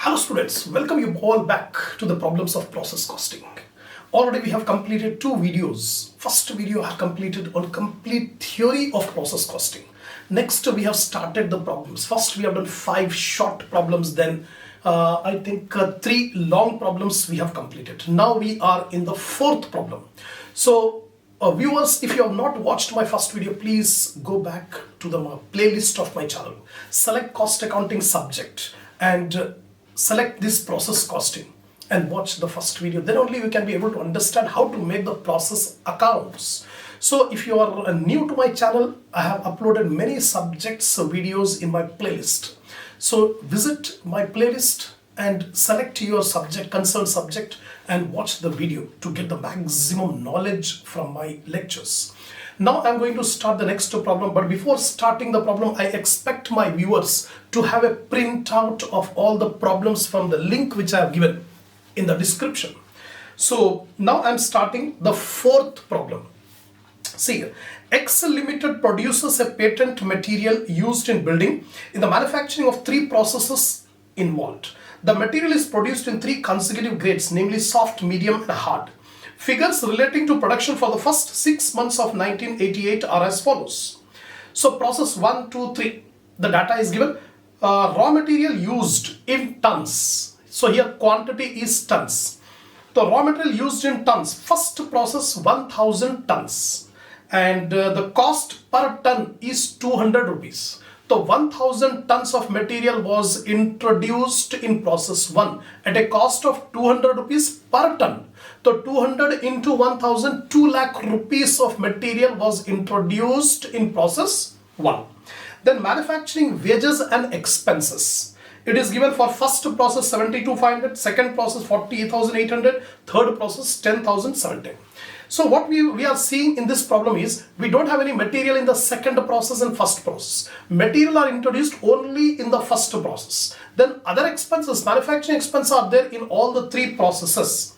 Hello students, welcome you all back to the problems of process costing. Already we have completed two videos. First video I have completed on complete theory of process costing. Next we have started the problems. First we have done 5 short problems, then I think 3 long problems we have completed. Now we are in the 4th problem. So viewers, if you have not watched my first video, please go back to the playlist of my channel. Select cost accounting subject and select this process costing and watch the first video. Then only you can be able to understand how to make the process accounts. So if you are new to my channel, I have uploaded many subjects videos in my playlist. So visit my playlist and select your subject, concerned subject, and watch the video to get the maximum knowledge from my lectures. Now I'm going to start the next problem, but before starting the problem, I expect my viewers to have a printout of all the problems from the link which I have given in the description. So now I'm starting the 4th problem. See here, X Limited produces a patent material used in building in the manufacturing of 3 processes involved. The material is produced in 3 consecutive grades, namely soft, medium and hard. Figures relating to production for the first 6 months of 1988 are as follows. So process 1, 2, 3. The data is given. Raw material used in tons. So here quantity is tons. The raw material used in tons. First process 1000 tons. And the cost per ton is 200 rupees. So 1000 tons of material was introduced in process 1 at a cost of 200 rupees per ton. So 200 into 1000, 2 lakh rupees of material was introduced in process 1. Then manufacturing wages and expenses. It is given for first process 72,500, second process 48,800, third process 10,017. So what we are seeing in this problem is we don't have any material in the second process and first process. Material are introduced only in the first process. Then other expenses, manufacturing expenses are there in all the 3 processes.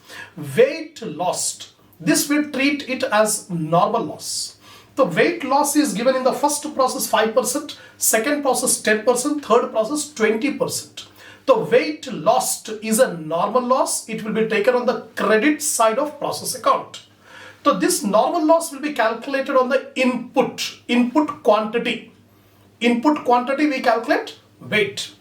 Weight lost. This we treat it as normal loss. The weight loss is given in the first process 5%, second process 10%, third process 20%. The weight lost is a normal loss. It will be taken on the credit side of process account. So this normal loss will be calculated on the input quantity. Input quantity we calculate weight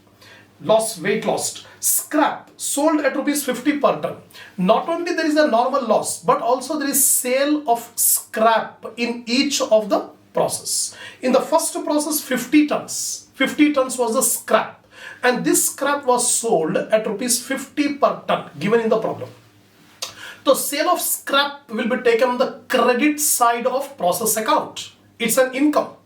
lost. Scrap sold at rupees 50 per ton. Not only there is a normal loss, but also there is sale of scrap in each of the process. In the first process 50 tons was the scrap, and this scrap was sold at rupees 50 per ton given in the problem. So sale of scrap will be taken on the credit side of process account. It's an income.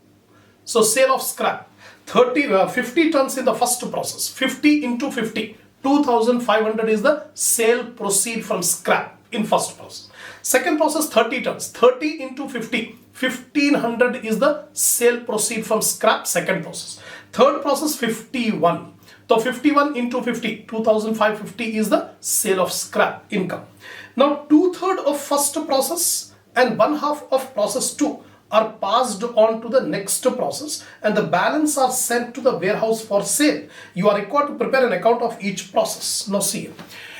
So sale of scrap, 50 tons in the first process, 50 into 50, 2,500 is the sale proceed from scrap in first process. Second process 30 tons, 30 into 50, 1500 is the sale proceed from scrap second process. Third process 51. So 51 into 50, 2550 is the sale of scrap income. Now 2/3 of first process and 1/2 of process 2 are passed on to the next process, and the balance are sent to the warehouse for sale. You are required to prepare an account of each process. Now see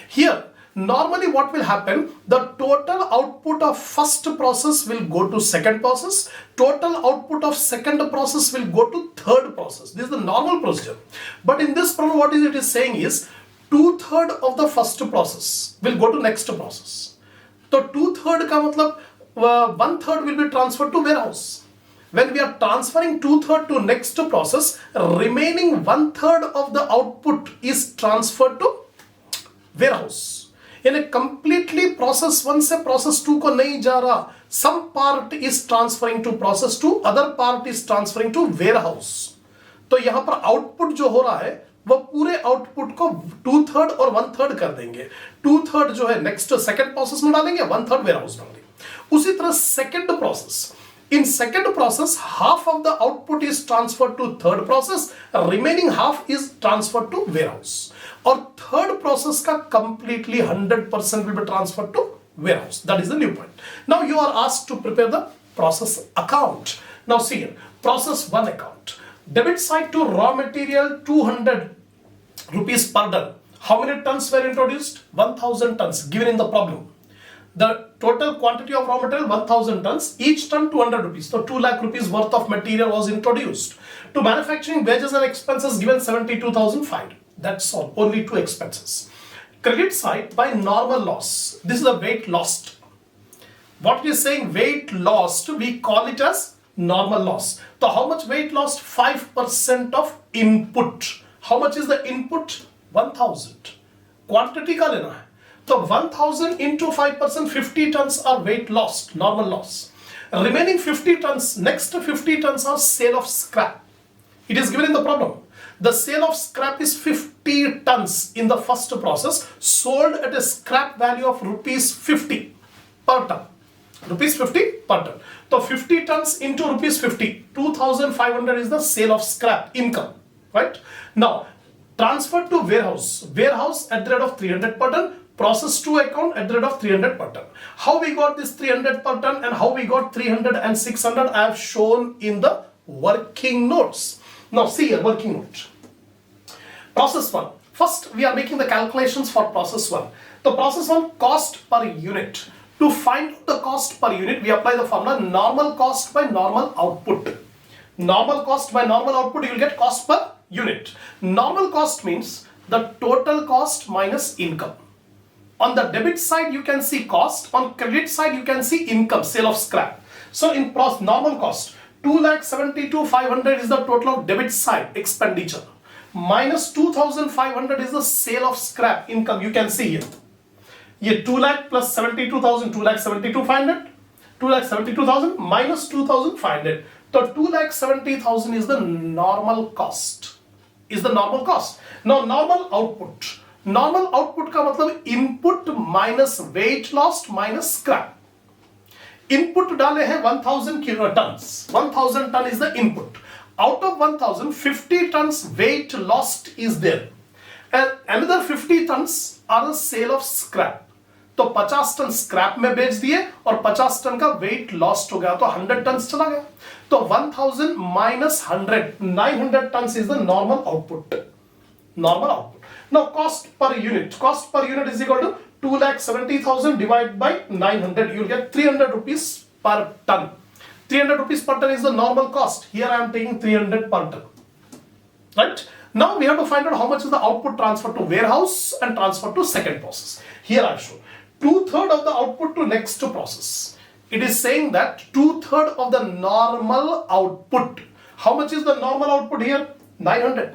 here. Normally what will happen, the total output of first process will go to second process, total output of second process will go to third process. This is the normal procedure. But in this problem what it is saying is 2/3 of the first process will go to next process. So 2/3 का मतलब 1/3 will be transferred to warehouse. When we are transferring 2/3 to next process, remaining 1/3 of the output is transferred to warehouse. In a completely process 1 से process 2 को नहीं जा रहा, some part is transferring to process 2, other part is transferring to warehouse. तो यहाँ पर output जो हो रहा है वह पूरे आउटपुट को 2/3 और 1/3 कर देंगे. 2/3 जो है नेक्स्ट सेकंड प्रोसेस में डालेंगे, 1/3 वेयरहाउस डालेंगे. उसी तरह second process, in second process half of the output is transferred to third process, remaining half is transferred to warehouse. और third process का completely 100% will be transferred to warehouse. That is the new point. Now you are asked to prepare the process account. Now see here, process 1 account. Debit side to raw material 200 rupees per ton. How many tons were introduced? 1000 tons given in the problem. The total quantity of raw material 1000 tons, each ton 200 rupees. So 2 lakh rupees worth of material was introduced. To manufacturing, wages and expenses given 72,500. That's all, only 2 expenses. Credit side by normal loss. This is the weight lost. What we are saying, weight lost, we call it as normal loss. So how much weight lost? 5% of input. How much is the input? 1000. Quantity का लेना है. So 1000 into 5%, 50 tons are weight lost, normal loss. Remaining 50 tons, next 50 tons are sale of scrap. It is given in the problem. The sale of scrap is 50 tons in the first process, sold at a scrap value of rupees 50 per ton. Rupees 50 per ton. So 50 tons into rupees 50, 2500 is the sale of scrap income, right? Now, transfer to warehouse. Warehouse at the rate of 300 per ton. Process to account at the rate of 300 per ton. How we got this 300 per ton and how we got 300 and 600 I have shown in the working notes. Now see here, working note. Process 1. First we are making the calculations for process 1. The process 1, cost per unit. To find the cost per unit, we apply the formula normal cost by normal output. Normal cost by normal output, you will get cost per unit. Normal cost means the total cost minus income. On the debit side, you can see cost. On credit side, you can see income, sale of scrap. So in normal cost, 2,72,500 is the total of debit side expenditure. Minus 2,500 is the sale of scrap income. You can see here. Ye 2 lakh plus 72,000, 2,72,500. 2,72,000 minus 2,500. So 2,70,000 is the normal cost. Is the normal cost. Now normal output. Normal output का मतलब input minus weight lost minus scrap. Input डाले हैं 1000 tons. 1000 ton is the input. Out of 1000, 50 tons weight lost is there. And another 50 tons are the sale of scrap. तो 50 ton scrap में बेच दिए और 50 ton का वेट लॉस्ट हो गया तो 100 टन चला गया. तो 1000 minus 100, 900 tons is the normal output. Normal output. Now cost per unit. Cost per unit is equal to 2,70,000 divided by 900. You will get 300 rupees per ton. 300 rupees per ton is the normal cost. Here I am taking 300 per ton. Right? Now we have to find out how much is the output transfer to warehouse and transfer to second process. Here I show 2/3 of the output to next process. It is saying that 2/3 of the normal output. How much is the normal output here? 900.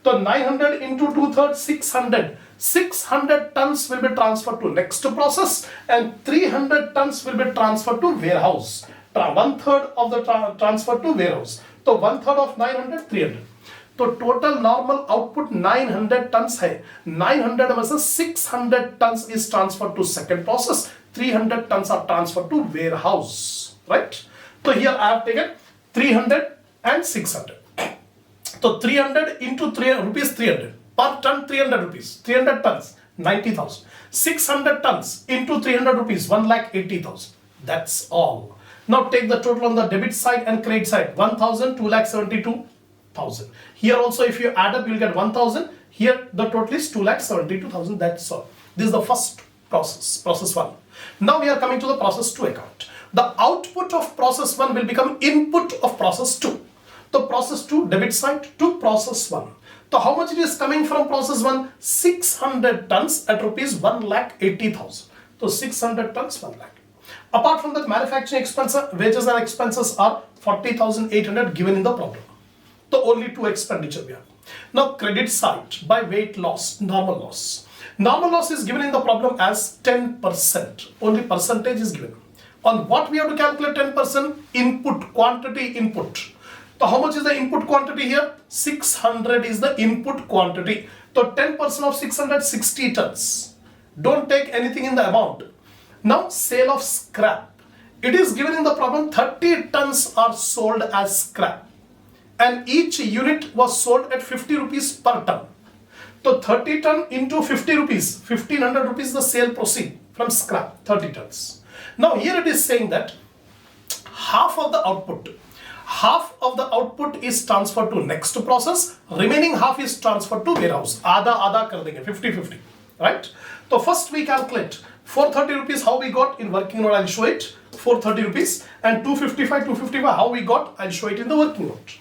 So 900 into 2/3, 600. 600 tons will be transferred to next process and 300 tons will be transferred to warehouse. 1/3 of the transfer to warehouse. So 1/3 of 900, 300. So total normal output 900 tons hai. 900 versus 600 tons is transferred to second process. 300 tons are transferred to warehouse. Right? So here I have taken 300 and 600. So 300 into 300 rupees 300 per ton 300 rupees 300 tons 90,000 600 tons into 300 rupees 1,80,000. That's all. Now take the total on the debit side and credit side. 1,000 2,72,000. Here also if you add up you will get 1,000. Here the total is 2,72,000. That's all. This is the first process, process 1. Now we are coming to the process 2 account. The output of process 1 will become input of process 2. So process 2 debit side to process 1. So how much it is coming from process 1? 600 tons at rupees 1,80,000. So 600 tons 1 lakh. Apart from that, manufacturing expenses, wages and expenses are 40,800 given in the problem. So only 2 expenditure we have. Now credit side by weight loss, normal loss. Normal loss is given in the problem as 10%. Only percentage is given. On what we have to calculate 10%? Input, quantity input. So how much is the input quantity here? 600 is the input quantity. So 10% of 600, 60 tons. Don't take anything in the amount. Now sale of scrap. It is given in the problem 30 tons are sold as scrap. And each unit was sold at 50 rupees per ton. So 30 ton into 50 rupees, 1500 rupees the sale proceed from scrap, 30 tons. Now here it is saying that half of the output half of the output is transferred to next process, remaining half is transferred to warehouse. आधा कर देंगे 50-50, right? So first we calculate 430 rupees how we got in working note, I'll show it, 430 rupees, and 255 how we got, I'll show it in the working note.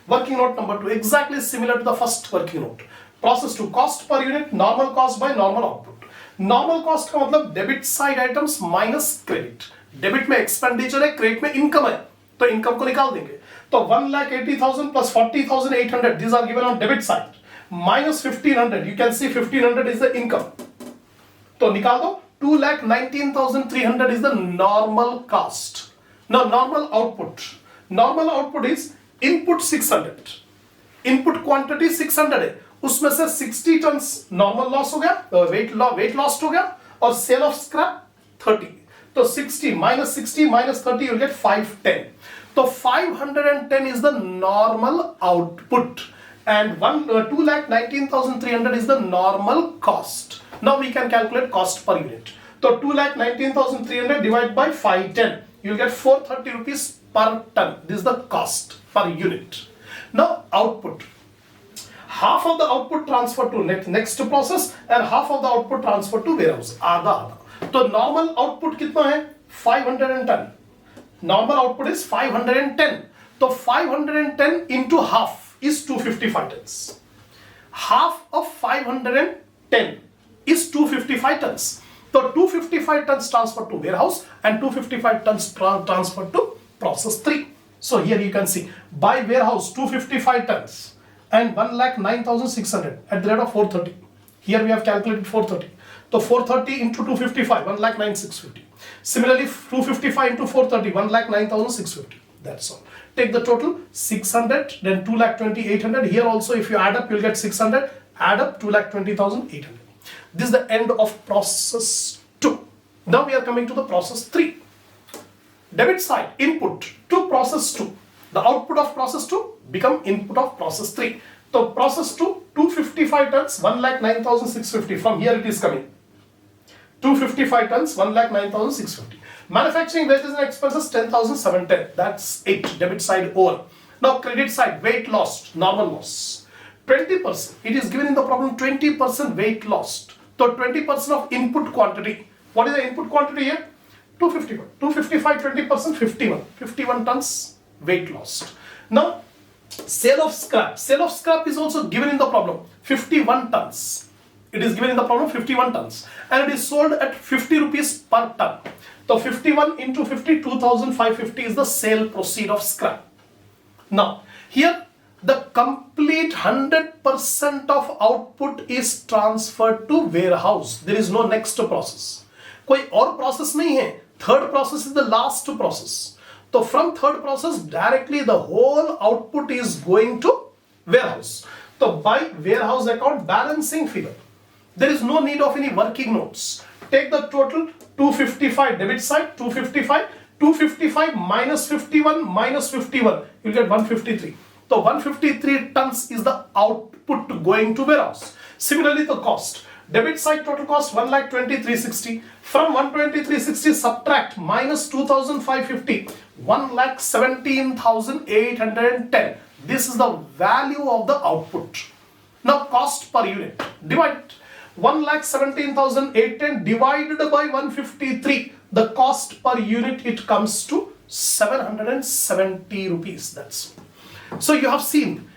Working note number 2, exactly similar to the first working note. Process to cost per unit, normal cost by normal output. Normal cost का मतलब debit side items minus credit. Debit में expenditure है, credit में income है, तो income को निकाल देंगे. तो 1,80,000 plus 40,800, these are given on debit side, minus 1,500, you can see 1,500 is the income. तो निकाल दो. 2,19,300 is the normal cost. Now normal output. Normal output is input 600. Input quantity 600 है. उसमें से 60 टन्स नॉर्मल लॉस हो गया, वेट लॉस हो गया, और सेल ऑफ स्क्रैप 30. तो 60 minus 30 you'll get 510. तो 510 is the normal output and 2,19,300 is the normal cost. Now we can calculate cost per unit. So 2,19,300 divided by 510, you'll get 430 rupees per ton. This is the cost per unit. Now output. Half of the output transferred to next process and half of the output transferred to warehouse. आधा. तो normal output कितना है? 510. Normal output is 510. तो 510 into half is 255 tons. Half of 510 is 255 tons. So 255 tons transferred to warehouse and 255 tons transferred to process 3. So here you can see by warehouse 255 tons and 1,09,600 at the rate of 430. Here we have calculated 430. So 430 into 255, 1,09,650. Similarly 255 into 430, 1,09,650. That's all. Take the total 600, then 2,20,800. Here also if you add up you'll get 600. Add up 2,20,800. This is the end of process 2. Now we are coming to the process 3. Debit side input to process 2. The output of process 2 become input of process 3. So process 2, 255 tons, 1,09,650. From here it is coming. 255 tons, 1,09,650. Manufacturing wages and expenses 10,710. That's it. Debit side over. Now credit side, weight lost, normal loss. 20%. It is given in the problem 20% weight lost. So 20% of input quantity. What is the input quantity here? 255. 255, 20%, 51. 51 tons weight lost. Now sale of scrap. Sale of scrap is also given in the problem 51 tons. It is given in the problem 51 tons and it is sold at 50 rupees per ton. So 51 into 50, 2,550 is the sale proceed of scrap. Now here the complete 100% of output is transferred to warehouse. There is no next process. कोई और process नहीं है. Third process is the last process. So from third process directly the whole output is going to warehouse. So by warehouse account balancing figure, there is no need of any working notes. Take the total 255 debit side 255 minus 51 minus 51, you will get 153. So 153 tons is the output going to warehouse. Similarly the cost. Debit side total cost 1,20,360. From 1,20,360 subtract minus 2,550, 1,17,810. This is the value of the output. Now cost per unit. Divide 1,17,810 divided by 153. The cost per unit it comes to 770 rupees. That's so you have seen.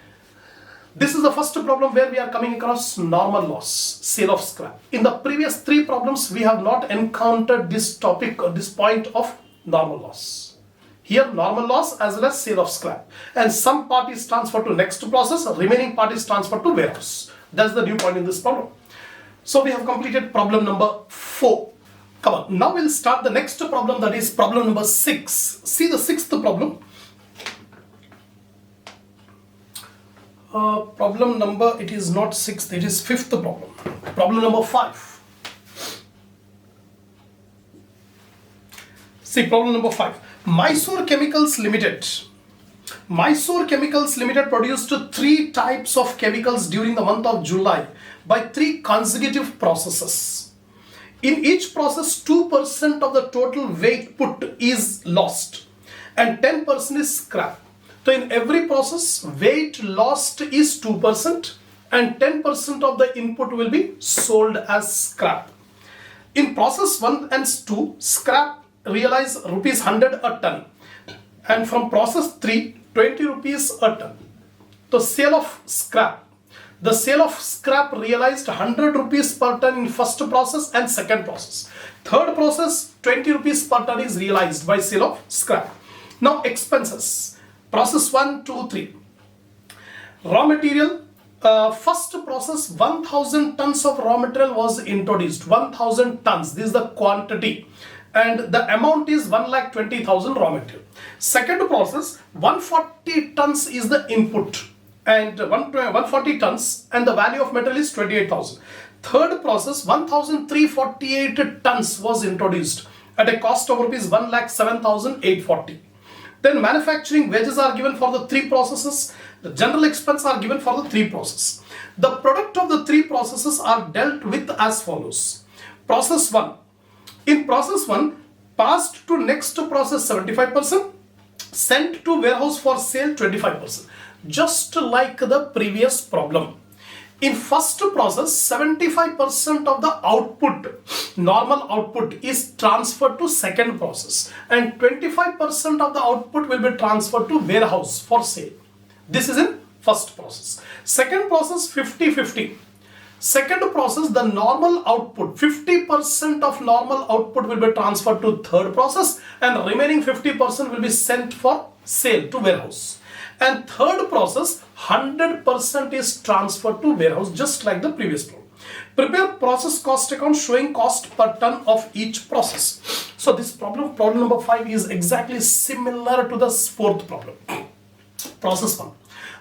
This is the first problem where we are coming across normal loss, sale of scrap. In the previous 3 problems, we have not encountered this topic or this point of normal loss. Here, normal loss as well as sale of scrap. And some part is transferred to next process, remaining part is transferred to warehouse. That's the new point in this problem. So we have completed problem number 4. Come on, now we'll start the next problem, that is problem number 6. See the 6th problem. Problem number, it is not 6th, it is 5th problem. Problem number 5. See problem number 5. Mysore Chemicals Limited. Mysore Chemicals Limited produced 3 types of chemicals during the month of July by 3 consecutive processes. In each process, 2% of the total weight put is lost and 10% is scrap. So in every process, weight lost is 2% and 10% of the input will be sold as scrap. In process 1 and 2, scrap realize rupees 100 a ton, and from process 3, 20 rupees a ton. The sale of scrap. The sale of scrap realized 100 rupees per ton in first process and second process. Third process, 20 rupees per ton is realized by sale of scrap. Now expenses. Process 1, 2, 3. Raw material. First process, 1000 tons of raw material was introduced. 1000 tons. This is the quantity. And the amount is 1,20,000 raw material. Second process, 140 tons is the input. And 140 tons and the value of material is 28,000. Third process, 1,348 tons was introduced at a cost of rupees 1,07,840. Then manufacturing wages are given for the 3 processes. The general expense are given for the 3 processes. The product of the 3 processes are dealt with as follows. Process 1. In process 1, passed to next process 75%, sent to warehouse for sale 25%. Just like the previous problem. In first process, 75% of the output, normal output, is transferred to second process and 25% of the output will be transferred to warehouse for sale. This is in first process. Second process, 50-50. Second process, the normal output, 50% of normal output will be transferred to third process and remaining 50% will be sent for sale to warehouse. And third process, 100% is transferred to warehouse, just like the previous problem. Prepare process cost account showing cost per ton of each process. So this problem number 5 is exactly similar to the fourth problem. Process 1.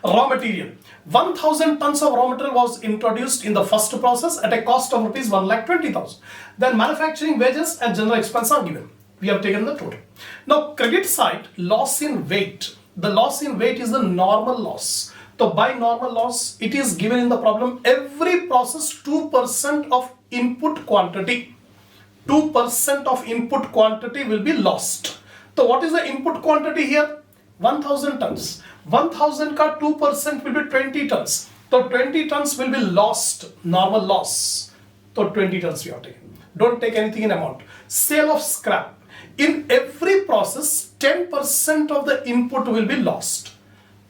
Raw material. 1000 tons of raw material was introduced in the first process at a cost of rupees 1,20,000. Then manufacturing wages and general expense are given. We have taken the total. Now credit side, loss in weight. The loss in weight is the normal loss. So by normal loss, it is given in the problem, every process 2% of input quantity. 2% of input quantity will be lost. So what is the input quantity here? 1000 tons. 1000 ka 2% will be 20 tons. So 20 tons will be lost, normal loss. So 20 tons we have taken. Don't take anything in amount. Sale of scrap. In every process, 10% of the input will be lost.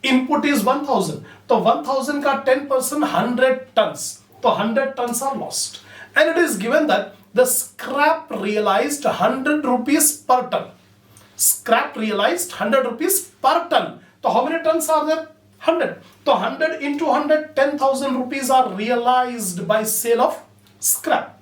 Input is 1000. So 1000 ka 10%, 100 tons. So 100 tons are lost. And it is given that the scrap realized 100 rupees per ton. Scrap realized 100 rupees per ton. So how many tons are there? 100. So 100 into 100, 10,000 rupees are realized by sale of scrap.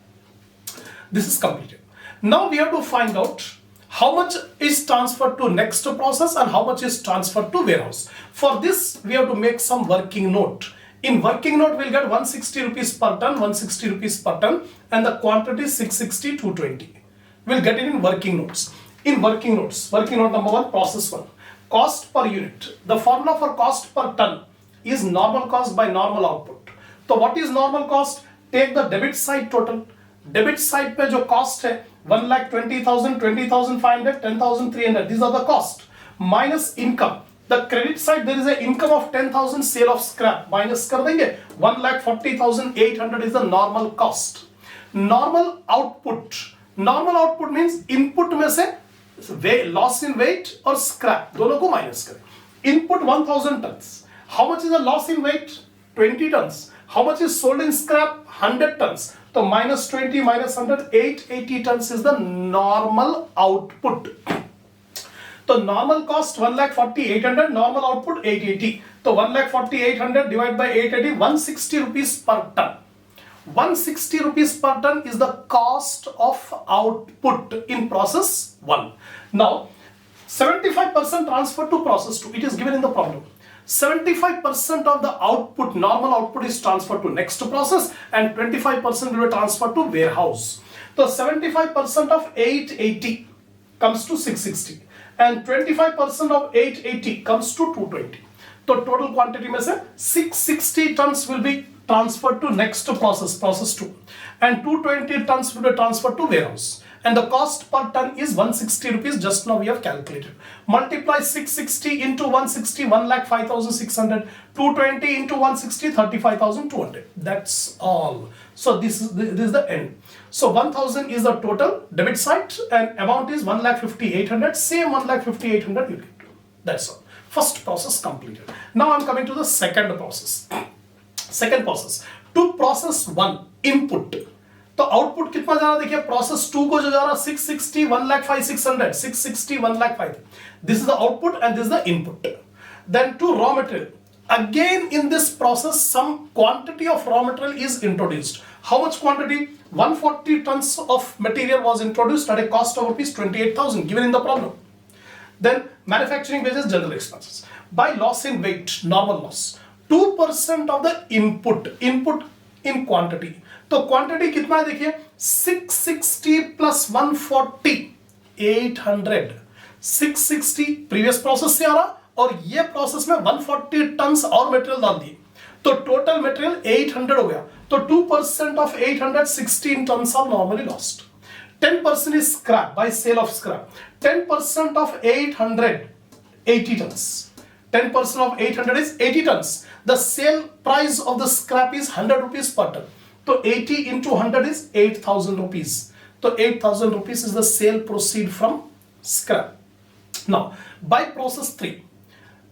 This is completed. Now we have to find out how much is transferred to next process and how much is transferred to warehouse. For this, we have to make some working note. In working note, we'll get 160 rupees per ton, 160 rupees per ton, and the quantity is 660, 220. We'll get it in working notes. In working notes, working note number 1, process 1. Cost per unit. The formula for cost per ton is normal cost by normal output. So what is normal cost? Take the debit side total. Debit side पे जो cost है 1,20,000, 20,500, 10,300. These are the cost. Minus income. The credit side, there is an income of 10,000 sale of scrap. Minus कर देंगे 1,40,800 is the normal cost. Normal output. Normal output means input में से loss in weight or scrap दोनों को minus करें. Input 1,000 tons. How much is the loss in weight? 20 tons. How much is sold in scrap? 100 tons. So minus 20 minus 100, 880 tons is the normal output. So normal cost 1,40,800, normal output 880. So 1,40,800 divided by 880, 160 rupees per ton. 160 rupees per ton is the cost of output in process 1. Now 75% transfer to process 2. It is given in the problem. 75% of the output, normal output, is transferred to next process and 25% will be transferred to warehouse. So 75% of 880 comes to 660 and 25% of 880 comes to 220. So total quantity में से 660 tons will be transferred to next process, process 2, and 220 tons will be transferred to warehouse, and the cost per ton is 160 rupees. Just now we have calculated. Multiply 660 into 160, 1,05,600. 220 into 160, 35,200. That's all. So this is the end. So 1,000 is the total debit side, and amount is 1,50,800. Same 1,50,800 you get. That's all. First process completed. Now I'm coming to the second process. Second process, to process 1 input, तो output कितना जा रहा देखिए, process 2 को जो जा रहा 660, 1,05,600, 660, 1,05,000. This is the output and this is the input. Then to raw material, again in this process some quantity of raw material is introduced. How much quantity? 140 tons of material was introduced at a cost of rupees 28,000 given in the problem. Then manufacturing wages, general expenses. By loss in weight, normal loss, 2% of the input in quantity. तो quantity कितना है देखिए, 660 plus 140, 800. 660 previous process से आ रहा और ये process में 140 turns और मटेरियल डाल दिए, तो टोटल मटेरियल 800 हो गया. तो 2% of 800, 16 tons are normally lost. 10% is scrap by sale of scrap. 10% of 800, 80 tons. 10% of 800 is 80 tons. The sale price of the scrap is 100 rupees per ton. So 80 into 100 is 8,000 rupees. So 8,000 rupees is the sale proceed from scrap. Now by process 3,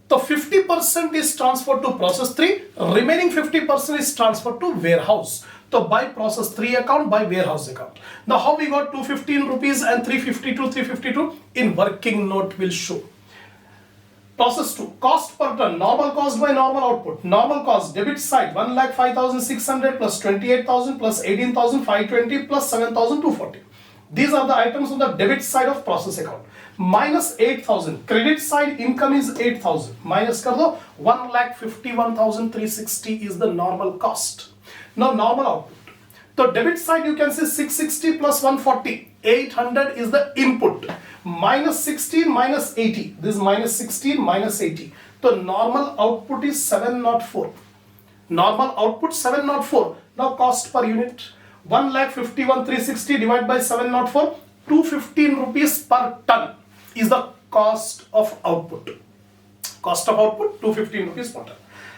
so 50% is transferred to process 3, remaining 50% is transferred to warehouse. So by process 3 account, by warehouse account. Now how we got 215 rupees and 352 in working note will show. Process 2, cost per ton, normal cost by normal output. Normal cost, debit side 1,05,600 plus 28,000 plus 18,520 plus 7,240. These are the items on the debit side of process account. Minus 8,000, credit side income is 8,000. Minus kar do, 1,51,360 is the normal cost. Now normal output. So debit side you can say 660 plus 140, 800 is the input. Minus 16 minus 80, this is minus 16 minus 80. So normal output is 704. Normal output 704. Now cost per unit, 1,51,360 divided by 704, 215 rupees per ton is the cost of output. Cost of output 215 rupees per ton.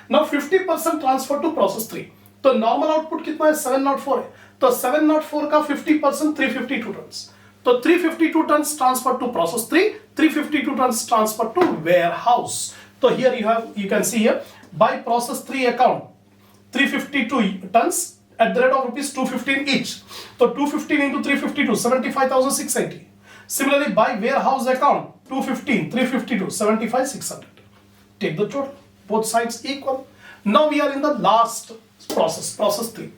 Now 50% transfer to process 3. तो normal output कितना है, 704 है, तो 704 का 50% 352 turns. तो 352 tons transferred to process 3, 352 tons transferred to warehouse. So here you can see here by process 3 account 352 tons at the rate of rupees 215 each. So 215 into 352, 75,680. Similarly by warehouse account 215, 352, 75,600. Take the total, both sides equal. Now we are in the last process, process 3.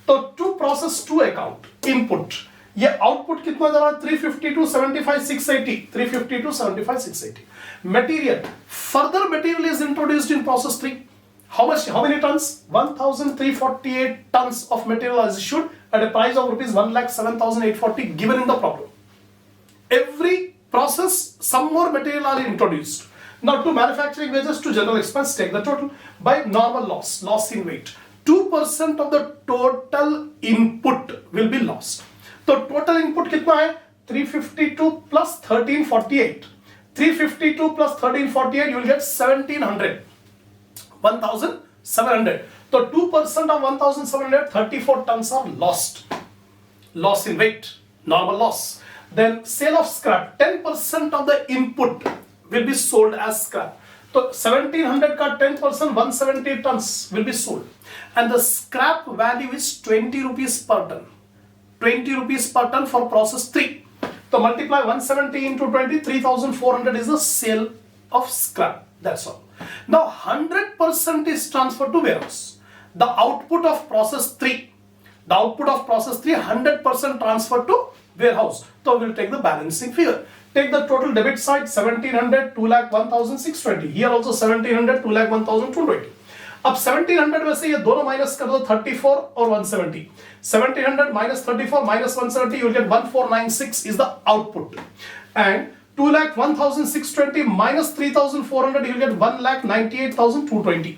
So to process 2 account input, ये output कितना जा रहा है, 352, 75, 680, 352, 75, 680. Material, further material is introduced in process 3. How much? How many tons? 1,348 tons of material is issued at a price of rupees 1,07,840 given in the problem. Every process, some more material are introduced. Now to manufacturing wages, to general expense, take the total by normal loss, loss in weight. 2% of the total input will be lost. तो total input कितना है, 352 plus 1348. 352 plus 1348 you will get 1700. 1700. So 2% of 1700, 34 tons are lost. Loss in weight, normal loss. Then sale of scrap, 10% of the input will be sold as scrap. So 1700 ka 10%, 170 tons will be sold. And the scrap value is 20 rupees per ton. 20 rupees per ton for process 3. So multiply 170 into 20, 3,400 is the sale of scrap. That's all. Now 100% is transferred to warehouse. The output of process 3, 100% transferred to warehouse. So we will take the balancing figure. Take the total debit side 1700, 2,01,620. Here also 1700, 2,01,220. अब 1700 में से ये दोनों minus कर दो, 34 और 170. 1700 minus 34 minus 170, you will get 1496 is the output. And 2,01,620 minus 3,400, you will get 1,98,220.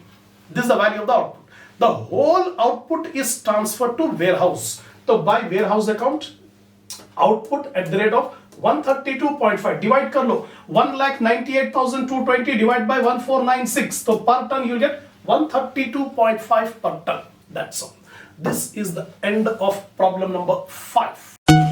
This is the value of the output. The whole output is transferred to warehouse. So by warehouse account, output at the rate of 132.5 divide कर लो 1,98,220 divide by 1496. So per ton you get 132.5 per ton. That's all. This is the end of problem number 5.